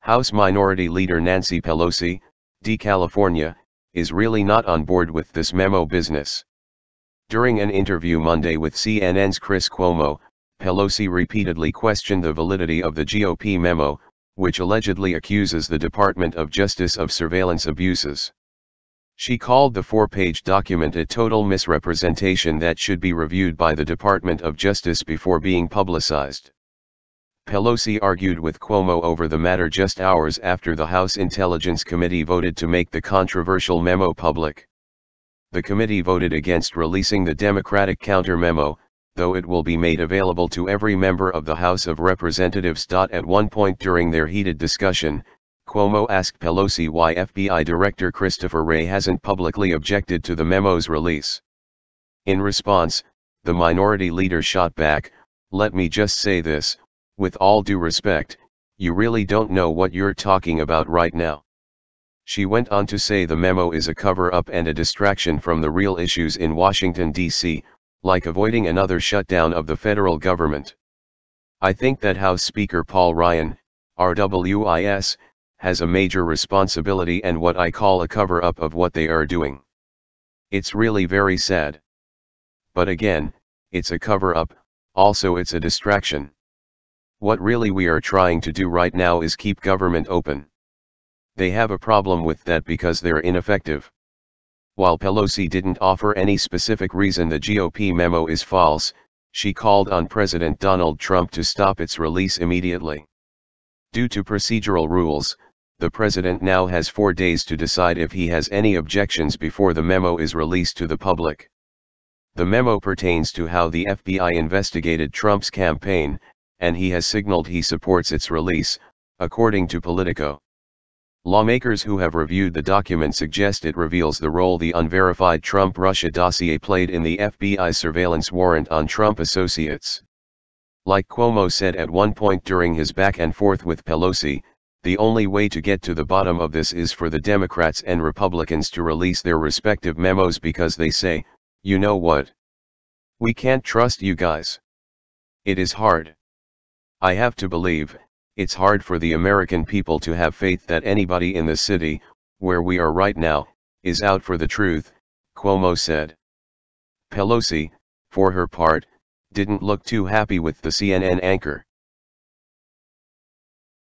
House Minority Leader Nancy Pelosi, D. California, is really not on board with this memo business. During an interview Monday with CNN's Chris Cuomo, Pelosi repeatedly questioned the validity of the GOP memo, which allegedly accuses the Department of Justice of surveillance abuses. She called the 4-page document a total misrepresentation that should be reviewed by the Department of Justice before being publicized. Pelosi argued with Cuomo over the matter just hours after the House Intelligence Committee voted to make the controversial memo public. The committee voted against releasing the Democratic counter-memo, though it will be made available to every member of the House of Representatives. At one point during their heated discussion, Cuomo asked Pelosi why FBI Director Christopher Wray hasn't publicly objected to the memo's release. In response, the minority leader shot back, "Let me just say this, with all due respect, you really don't know what you're talking about right now." She went on to say the memo is a cover-up and a distraction from the real issues in Washington, D.C., like avoiding another shutdown of the federal government. "I think that House Speaker Paul Ryan, RWIS, has a major responsibility and what I call a cover-up of what they are doing. It's really very sad. But again, it's a cover-up, also it's a distraction. What really we are trying to do right now is keep government open. They have a problem with that because they're ineffective." While Pelosi didn't offer any specific reason the GOP memo is false, she called on President Donald Trump to stop its release immediately. Due to procedural rules, the president now has 4 days to decide if he has any objections before the memo is released to the public. The memo pertains to how the FBI investigated Trump's campaign, and he has signaled he supports its release, according to Politico. Lawmakers who have reviewed the document suggest it reveals the role the unverified Trump-Russia dossier played in the FBI surveillance warrant on Trump associates. Like Cuomo said at one point during his back and forth with Pelosi, the only way to get to the bottom of this is for the Democrats and Republicans to release their respective memos because they say, "You know what? We can't trust you guys. It is hard. I have to believe, it's hard for the American people to have faith that anybody in the city, where we are right now, is out for the truth," Cuomo said. Pelosi, for her part, didn't look too happy with the CNN anchor.